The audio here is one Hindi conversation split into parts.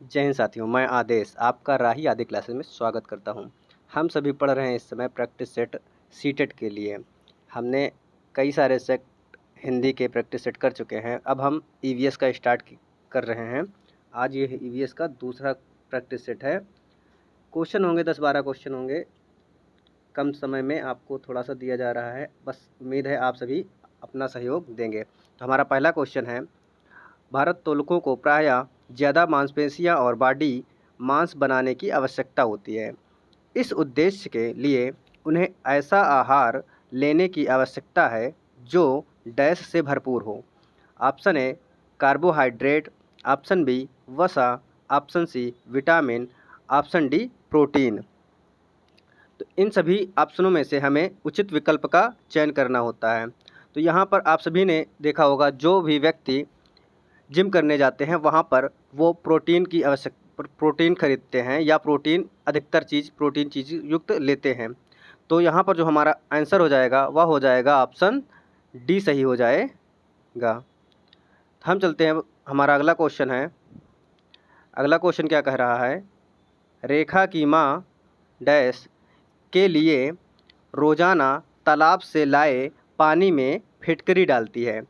जय हिंद साथियों, मैं आदेश आपका राही आदि क्लासेस में स्वागत करता हूं। हम सभी पढ़ रहे हैं इस समय प्रैक्टिस सेट सीटेट के लिए। हमने कई सारे सेट हिंदी के प्रैक्टिस सेट कर चुके हैं। अब हम ईवीएस का स्टार्ट कर रहे हैं। आज ये ईवीएस का दूसरा प्रैक्टिस सेट है। क्वेश्चन होंगे 10-12 क्वेश्चन होंगे। कम समय में आपको थोड़ा सा दिया जा रहा है, बस उम्मीद है आप सभी अपना सहयोग देंगे। तो हमारा पहला क्वेश्चन है, भारोत्तोलकों को प्रायः ज़्यादा मांसपेशियां और बॉडी मांस बनाने की आवश्यकता होती है। इस उद्देश्य के लिए उन्हें ऐसा आहार लेने की आवश्यकता है जो डैश से भरपूर हो। Option A carbohydrate, option B वसा, option C vitamin, option D protein. तो इन सभी ऑप्शनों में से हमें उचित विकल्प का चयन करना होता है। तो यहाँ पर आप सभी ने देखा होगा, जो भी व्यक्ति जिम करने जाते हैं वहाँ पर वो प्रोटीन खरीदते हैं या अधिकतर प्रोटीन चीज़ युक्त लेते हैं। तो यहाँ पर जो हमारा आंसर हो जाएगा वह हो जाएगा ऑप्शन डी सही हो जाएगा। हम चलते हैं, हमारा अगला क्वेश्चन है। अगला क्वेश्चन क्या कह रहा है, रेखा की माँ डैश के लिए रोज़ाना तालाब से लाए पानी में फिटकरी डालती है।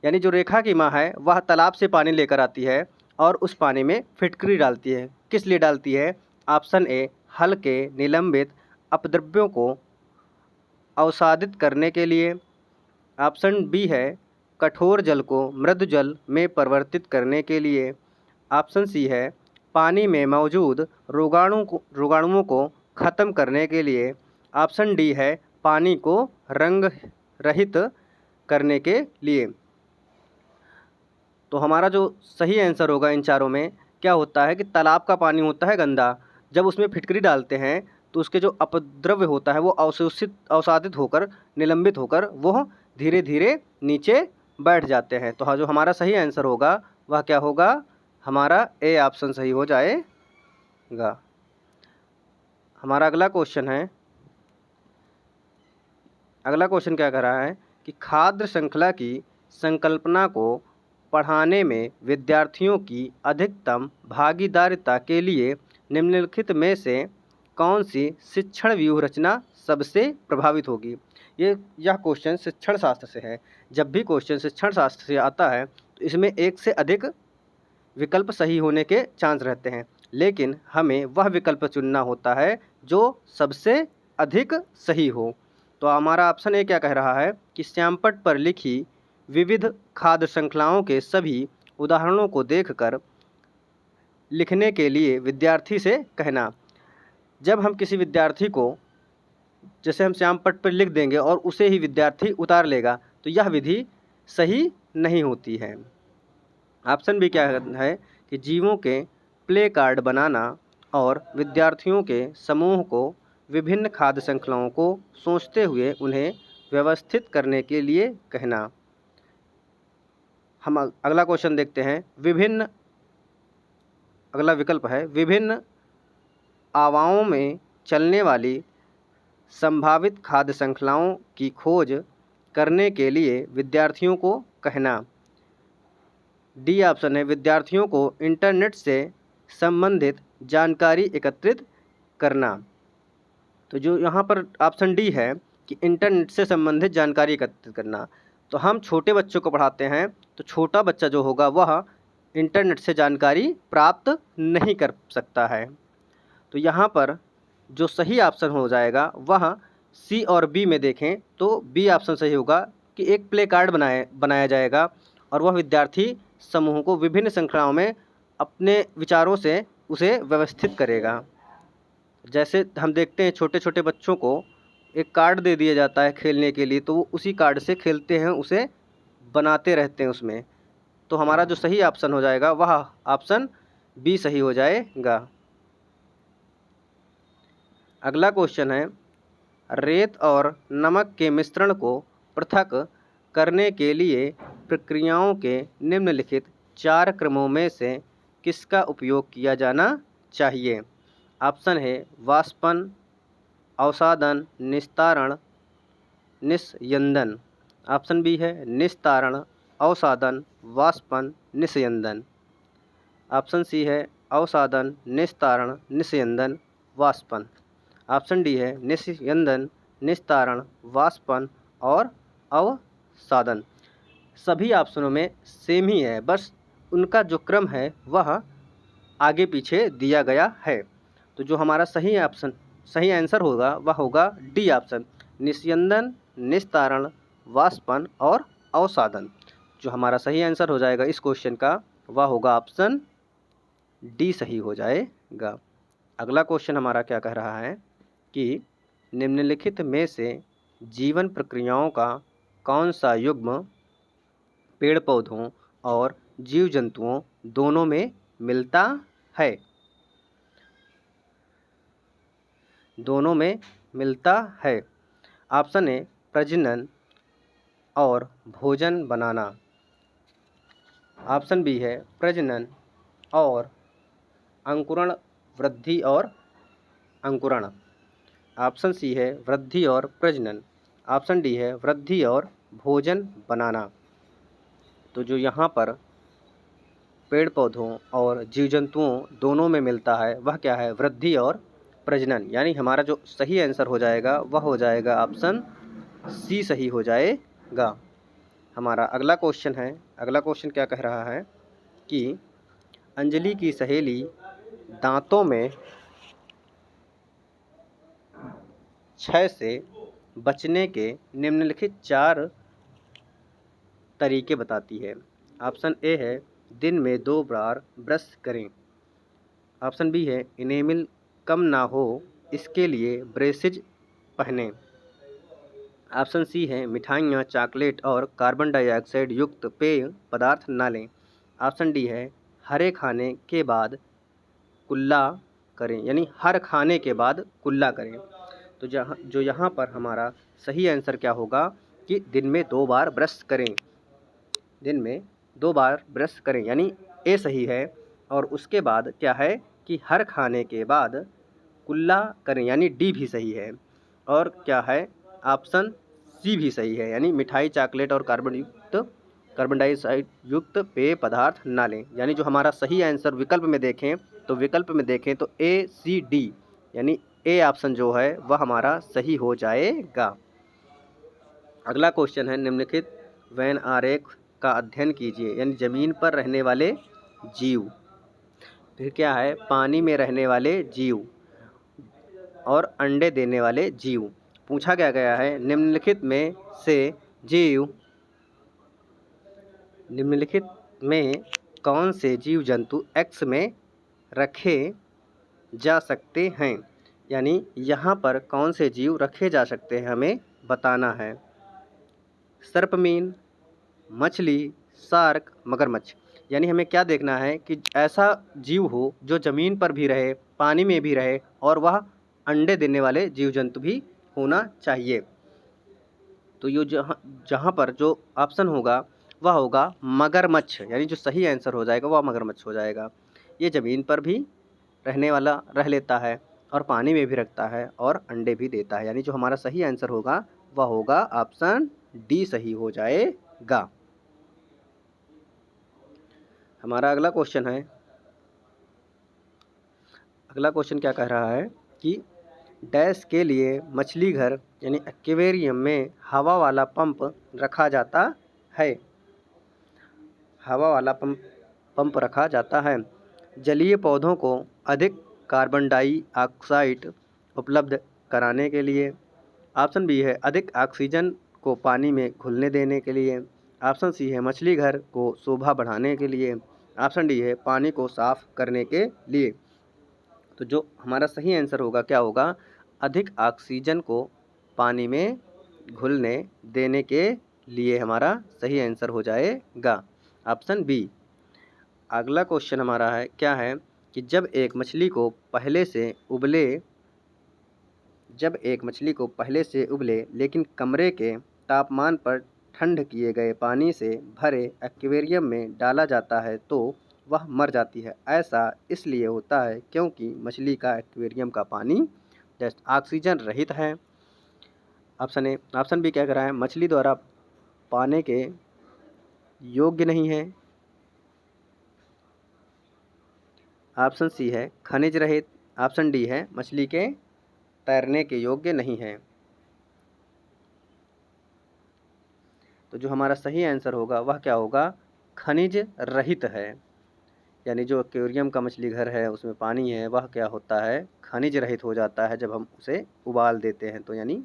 यानी जो रेखा की माँ है वह तालाब से पानी लेकर आती है और उस पानी में फिटकरी डालती है। किस लिए डालती है? ऑप्शन ए हल्के निलंबित अपद्रव्यों को अवसादित करने के लिए, ऑप्शन बी है कठोर जल को मृदु जल में परिवर्तित करने के लिए, ऑप्शन सी है पानी में मौजूद रोगाणुओं को ख़त्म करने के लिए, ऑप्शन डी है पानी को रंग रहित करने के लिए। तो हमारा जो सही आंसर होगा इन चारों में, क्या होता है कि तालाब का पानी होता है गंदा, जब उसमें फिटकरी डालते हैं तो उसके जो अपद्रव्य होता है वो अवसादित होकर निलंबित होकर वो धीरे धीरे नीचे बैठ जाते हैं। तो हाँ, जो हमारा सही आंसर होगा वह क्या होगा? हमारा ए ऑप्शन सही हो जाएगा। हमारा अगला क्वेश्चन है, अगला क्वेश्चन क्या कर रहा है कि खाद्य श्रृंखला की संकल्पना को पढ़ाने में विद्यार्थियों की अधिकतम भागीदारिता के लिए निम्नलिखित में से कौन सी शिक्षण व्यूह रचना सबसे प्रभावित होगी? यह क्वेश्चन शिक्षण शास्त्र से है। जब भी क्वेश्चन शिक्षण शास्त्र से आता है तो इसमें एक से अधिक विकल्प सही होने के चांस रहते हैं, लेकिन हमें वह विकल्प चुनना होता है जो सबसे अधिक सही हो। तो हमारा ऑप्शन ए क्या कह रहा है कि श्यामपट्ट पर लिखी विविध खाद्य श्रृंखलाओं के सभी उदाहरणों को देखकर लिखने के लिए विद्यार्थी से कहना। जब हम किसी विद्यार्थी को, जैसे हम श्यामपट्ट पर लिख देंगे और उसे ही विद्यार्थी उतार लेगा, तो यह विधि सही नहीं होती है। ऑप्शन बी क्या है कि जीवों के प्ले कार्ड बनाना और विद्यार्थियों के समूह को विभिन्न खाद्य श्रृंखलाओं को सोचते हुए उन्हें व्यवस्थित करने के लिए कहना। हम अगला क्वेश्चन देखते हैं। अगला विकल्प है विभिन्न आवाओं में चलने वाली संभावित खाद्य श्रृंखलाओं की खोज करने के लिए विद्यार्थियों को कहना। डी ऑप्शन है विद्यार्थियों को इंटरनेट से संबंधित जानकारी एकत्रित करना। तो जो यहाँ पर ऑप्शन डी है कि इंटरनेट से संबंधित जानकारी एकत्रित करना, तो हम छोटे बच्चों को पढ़ाते हैं तो छोटा बच्चा जो होगा वह इंटरनेट से जानकारी प्राप्त नहीं कर सकता है। तो यहाँ पर जो सही ऑप्शन हो जाएगा वह सी और बी में देखें तो बी ऑप्शन सही होगा कि एक प्ले कार्ड बनाया जाएगा और वह विद्यार्थी समूह को विभिन्न श्रृंखलाओं में अपने विचारों से उसे व्यवस्थित करेगा। जैसे हम देखते हैं छोटे छोटे बच्चों को एक कार्ड दे दिया जाता है खेलने के लिए, तो वो उसी कार्ड से खेलते हैं, उसे बनाते रहते हैं उसमें। तो हमारा जो सही ऑप्शन हो जाएगा वह ऑप्शन बी सही हो जाएगा। अगला क्वेश्चन है रेत और नमक के मिश्रण को पृथक करने के लिए प्रक्रियाओं के निम्नलिखित 4 क्रमों में से किसका उपयोग किया जाना चाहिए? ऑप्शन है वाष्पन, अवसादन, निस्तारण, निस्यंदन। ऑप्शन बी है निस्तारण, अवसादन, वाष्पन, निस्यंदन। ऑप्शन सी है अवसादन, निस्तारण, निस्यंदन, वाष्पन। ऑप्शन डी है निस्यंदन, निस्तारण, वाष्पन और अवसादन। सभी ऑप्शनों में सेम ही है, बस उनका जो क्रम है वह आगे पीछे दिया गया है। तो जो हमारा सही आंसर होगा वह होगा डी ऑप्शन, निस्यंदन, निस्तारण, वाष्पन और अवसादन। जो हमारा सही आंसर हो जाएगा इस क्वेश्चन का वह होगा ऑप्शन डी सही हो जाएगा। अगला क्वेश्चन हमारा क्या कह रहा है कि निम्नलिखित में से जीवन प्रक्रियाओं का कौन सा युग्म पेड़ पौधों और जीव जंतुओं दोनों में मिलता है? दोनों में मिलता है। ऑप्शन ए प्रजनन और भोजन बनाना। ऑप्शन बी है प्रजनन और अंकुरण, वृद्धि और अंकुरण। ऑप्शन सी है वृद्धि और प्रजनन। ऑप्शन डी है वृद्धि और भोजन बनाना। तो जो यहाँ पर पेड़ पौधों और जीव जंतुओं दोनों में मिलता है वह क्या है? वृद्धि और प्रजनन। यानी हमारा जो सही आंसर हो जाएगा वह हो जाएगा ऑप्शन सी सही हो जाएगा। हमारा अगला क्वेश्चन है, अगला क्वेश्चन क्या कह रहा है कि अंजलि की सहेली दांतों में क्षय से बचने के निम्नलिखित 4 तरीके बताती है। ऑप्शन ए है दिन में 2 बार ब्रश करें। ऑप्शन बी है इनेमिल कम ना हो इसके लिए ब्रेसेज पहनें। ऑप्शन सी है मिठाइयाँ, चॉकलेट और कार्बन डाइऑक्साइड युक्त पेय पदार्थ ना लें। ऑप्शन डी है हरे खाने के बाद कुल्ला करें, यानी हर खाने के बाद कुल्ला करें। तो जो यहाँ पर हमारा सही आंसर क्या होगा कि दिन में 2 बार ब्रश करें। दिन में 2 बार ब्रश करें यानी ए सही है। और उसके बाद क्या है कि हर खाने के बाद कुल्ला करें यानी डी भी सही है। और क्या है ऑप्शन सी भी सही है, यानी मिठाई, चॉकलेट और कार्बन डाइऑक्साइड युक्त पेय पदार्थ ना लें। यानी जो हमारा सही आंसर विकल्प में देखें तो ए सी डी यानी ए ऑप्शन जो है वह हमारा सही हो जाएगा। अगला क्वेश्चन है निम्नलिखित वेन आरेख का अध्ययन कीजिए, यानी ज़मीन पर रहने वाले जीव। फिर क्या है पानी में रहने वाले जीव और अंडे देने वाले जीव। पूछा क्या गया है निम्नलिखित में कौन से जीव जंतु एक्स में रखे जा सकते हैं। यानी यहाँ पर कौन से जीव रखे जा सकते हैं हमें बताना है। सर्पमीन, मछली, शार्क, मगरमच्छ। यानी हमें क्या देखना है कि ऐसा जीव हो जो ज़मीन पर भी रहे, पानी में भी रहे और वह अंडे देने वाले जीव जंतु भी होना चाहिए। तो ये जहाँ पर जो ऑप्शन होगा वह होगा मगरमच्छ, यानी जो सही आंसर हो जाएगा वह मगरमच्छ हो जाएगा। ये ज़मीन पर भी रह लेता है और पानी में भी रखता है और अंडे भी देता है। यानी जो हमारा सही आंसर होगा वह होगा ऑप्शन डी सही हो जाएगा। हमारा अगला क्वेश्चन है, अगला क्वेश्चन क्या कह रहा है कि डैश के लिए मछली घर यानी एक्वेरियम में हवा वाला पंप रखा जाता है। हवा वाला पंप रखा जाता है जलीय पौधों को अधिक कार्बन डाइऑक्साइड उपलब्ध कराने के लिए। ऑप्शन बी है अधिक ऑक्सीजन को पानी में घुलने देने के लिए। ऑप्शन सी है मछली घर को शोभा बढ़ाने के लिए। ऑप्शन डी है पानी को साफ करने के लिए। तो जो हमारा सही आंसर होगा क्या होगा? अधिक ऑक्सीजन को पानी में घुलने देने के लिए हमारा सही आंसर हो जाएगा ऑप्शन बी। अगला क्वेश्चन हमारा है क्या है कि जब एक मछली को पहले से उबले लेकिन कमरे के तापमान पर ठंड किए गए पानी से भरे एक्वेरियम में डाला जाता है तो वह मर जाती है। ऐसा इसलिए होता है क्योंकि मछली का एक्वेरियम का पानी ऑक्सीजन रहित है। ऑप्शन बी क्या कह रहा है मछली द्वारा पाने के योग्य नहीं है। ऑप्शन सी है खनिज रहित, ऑप्शन डी है मछली के तैरने के योग्य नहीं है। तो जो हमारा सही आंसर होगा वह क्या होगा, खनिज रहित है। यानी जो एक्वेरियम का मछली घर है उसमें पानी है वह क्या होता है, खनिज रहित हो जाता है जब हम उसे उबाल देते हैं। तो यानी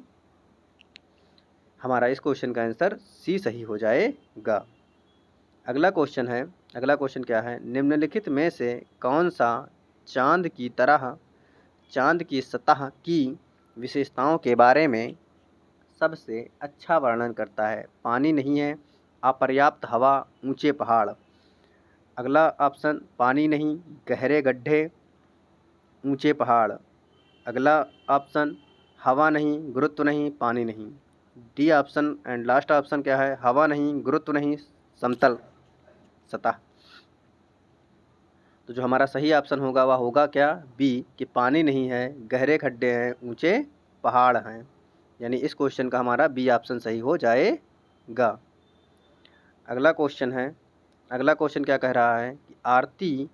हमारा इस क्वेश्चन का आंसर सी सही हो जाएगा। अगला क्वेश्चन है, अगला क्वेश्चन क्या है, निम्नलिखित में से कौन सा चांद की तरह चांद की सतह की विशेषताओं के बारे में सबसे अच्छा वर्णन करता है। पानी नहीं है, अपर्याप्त हवा, ऊंचे पहाड़। अगला ऑप्शन पानी नहीं, गहरे गड्ढे, ऊंचे पहाड़। अगला ऑप्शन हवा नहीं, गुरुत्व नहीं, पानी नहीं। D option and last option क्या है, हवा नहीं, गुरुत्व नहीं, समतल सतह। तो जो हमारा सही ऑप्शन होगा वह होगा क्या, बी, कि पानी नहीं है, गहरे खड्डे हैं, ऊंचे पहाड़ हैं। यानी इस क्वेश्चन का हमारा बी ऑप्शन सही हो जाएगा। अगला क्वेश्चन है, अगला क्वेश्चन क्या कह रहा है कि आरती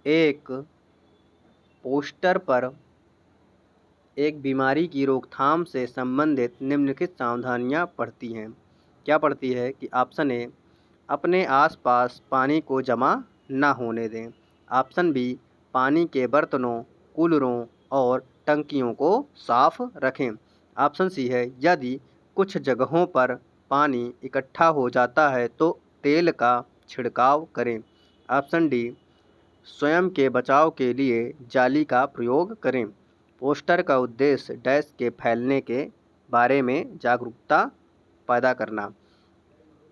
एक पोस्टर पर एक बीमारी की रोकथाम से संबंधित निम्नलिखित सावधानियां पढ़ती हैं। क्या पढ़ती है कि ऑप्शन ए, अपने आसपास पानी को जमा न होने दें। ऑप्शन बी, पानी के बर्तनों, कूलरों और टंकियों को साफ रखें। ऑप्शन सी है, यदि कुछ जगहों पर पानी इकट्ठा हो जाता है तो तेल का छिड़काव करें। ऑप्शन डी, स्वयं के बचाव के लिए जाली का प्रयोग करें। पोस्टर का उद्देश्य डैश के फैलने के बारे में जागरूकता पैदा करना।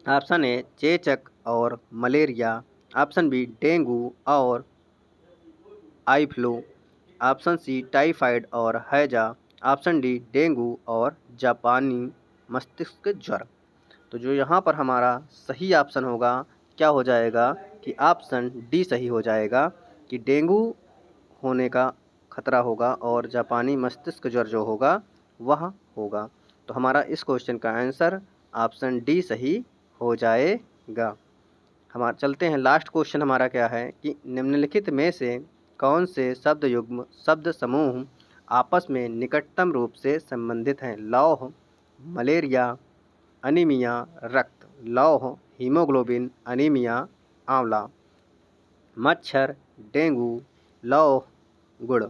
ऑप्शन ए, चेचक और मलेरिया। ऑप्शन बी, डेंगू और eye flu. Option C, typhoid और हैजा। ऑप्शन डी, डेंगू और जापानी मस्तिष्क ज्वर। तो जो यहाँ पर हमारा सही ऑप्शन होगा क्या हो जाएगा कि ऑप्शन डी सही हो जाएगा कि डेंगू होने का खतरा होगा और जापानी मस्तिष्क ज्वर जो होगा वह होगा। तो हमारा इस क्वेश्चन का आंसर ऑप्शन डी सही हो जाएगा। हमारा चलते हैं, लास्ट क्वेश्चन हमारा क्या है कि निम्नलिखित में से कौन से शब्द युग्म शब्द समूह आपस में निकटतम रूप से संबंधित हैं। लौह, मलेरिया, अनीमिया, रक्त। लौह, हीमोग्लोबिन, अनीमिया, आंवला। मच्छर, डेंगू, लौह, गुड़।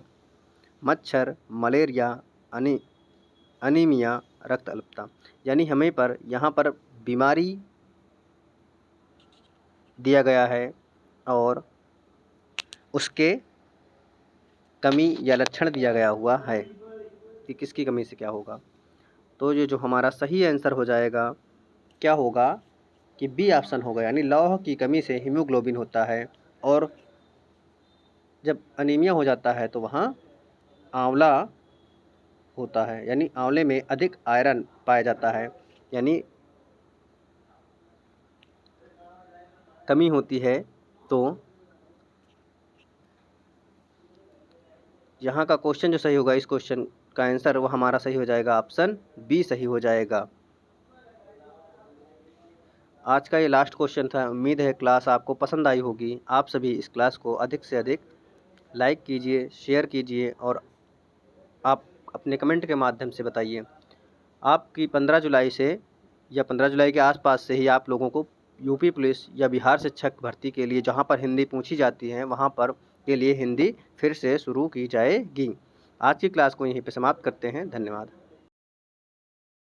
मच्छर, मलेरिया, अनीमिया, रक्त अल्पता। यानी हमें पर यहाँ पर बीमारी दिया गया है और उसके कमी या लक्षण दिया गया हुआ है कि किसकी कमी से क्या होगा। तो ये जो हमारा सही आंसर हो जाएगा क्या होगा कि बी ऑप्शन होगा, यानी लौह की कमी से हीमोग्लोबिन होता है और जब अनीमिया हो जाता है तो वहाँ आंवला होता है, यानी आंवले में अधिक आयरन पाया जाता है, यानी कमी होती है। तो यहाँ का क्वेश्चन जो सही होगा, इस क्वेश्चन का आंसर वो हमारा सही हो जाएगा, ऑप्शन बी सही हो जाएगा। आज का ये लास्ट क्वेश्चन था। उम्मीद है क्लास आपको पसंद आई होगी। आप सभी इस क्लास को अधिक से अधिक लाइक कीजिए, शेयर कीजिए और आप अपने कमेंट के माध्यम से बताइए आपकी 15 जुलाई से या 15 जुलाई के आसपास से ही आप लोगों को यूपी पुलिस या बिहार शिक्षक भर्ती के लिए जहां पर हिंदी पूछी जाती है वहां पर के लिए हिंदी फिर से शुरू की जाएगी। आज की क्लास को यहीं पे समाप्त करते हैं। धन्यवाद।